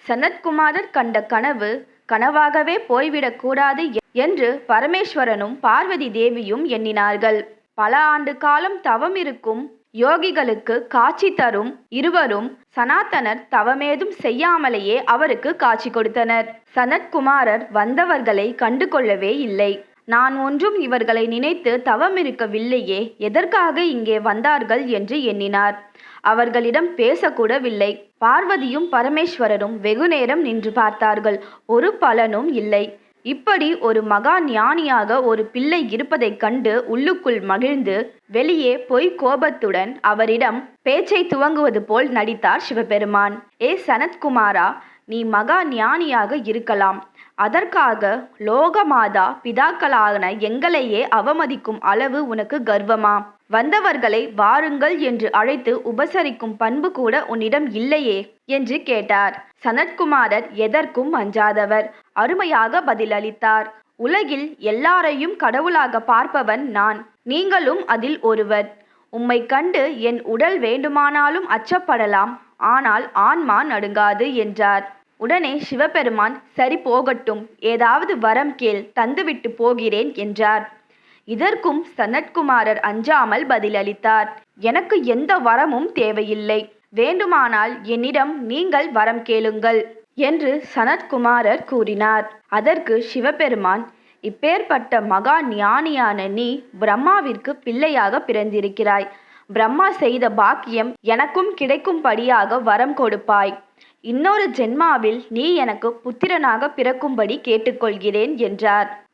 சனத்குமாரர் கண்ட கனவு கனவாகவே போய்விடக்கூடாது என்று பரமேஸ்வரனும் பார்வதி தேவியும் எண்ணினார்கள். பல ஆண்டு காலம் தவம் இருக்கும் யோகிகளுக்கு காட்சி தரும் இருவரும் சனாதனர் தவமேதும் செய்யாமலேயே அவருக்கு காட்சி கொடுத்தனர். சனத்குமாரர் வந்தவர்களை கண்டு கொள்ளவே இல்லை. நான் ஒன்றும் இவர்களை நினைத்து தவமிருக்கவில்லையே, எதற்காக இங்கே வந்தார்கள் என்று எண்ணினார். அவர்களிடம் பேசக்கூடவில்லை. பார்வதியும் பரமேஸ்வரரும் வெகுநேரம் நின்று பார்த்தார்கள். ஒரு பலனும் இல்லை. இப்படி ஒரு மகா ஞானியாக ஒரு பிள்ளை இருப்பதைக் கண்டு உள்ளுக்குள் மகிழ்ந்து வெளியே பொய் கோபத்துடன் அவரிடம் பேச்சை துவங்குவது போல் நடித்தார் சிவபெருமான். ஏ சனத்குமாரா, நீ மகா ஞானியாக இருக்கலாம். அதற்காக லோகமாதா பிதாக்களான எங்களையே அவமதிக்கும் அளவு உனக்கு கர்வமா? வந்தவர்களை வாருங்கள் என்று அழைத்து உபசரிக்கும் பண்பு கூட உன்னிடம் இல்லையே என்று கேட்டார். சனத்குமாரர் எதற்கும் அஞ்சாதவர் அருமையாக பதிலளித்தார். உலகில் எல்லாரையும் கடவுளாக பார்ப்பவன் நான். நீங்களும் அதில் ஒருவர். உம்மை கண்டு என் உடல் வேண்டுமானாலும் அச்சப்படலாம், ஆனால் ஆன்மா நடுங்காது என்றார். உடனே சிவபெருமான், சரி போகட்டும், ஏதாவது வரம் கேள், தந்துவிட்டு போகிறேன் என்றார். இதற்கும் சனத்குமாரர் அஞ்சாமல் பதிலளித்தார். எனக்கு எந்த வரமும் தேவையில்லை. வேண்டுமானால் என்னிடம் நீங்கள் வரம் கேளுங்கள் என்று சனத்குமாரர் கூறினார். அதற்கு சிவபெருமான், இப்பேற்பட்ட மகா ஞானியான நீ பிரம்மாவிற்கு பிள்ளையாக பிறந்திருக்கிறாய். பிரம்மா செய்த பாக்கியம் எனக்கும் கிடைக்கும்படியாக வரம் கொடுப்பாய். இன்னொரு ஜென்மாவில் நீ எனக்கு புத்திரனாக பிறக்கும்படி கேட்டுக்கொள்கிறேன் என்றார்.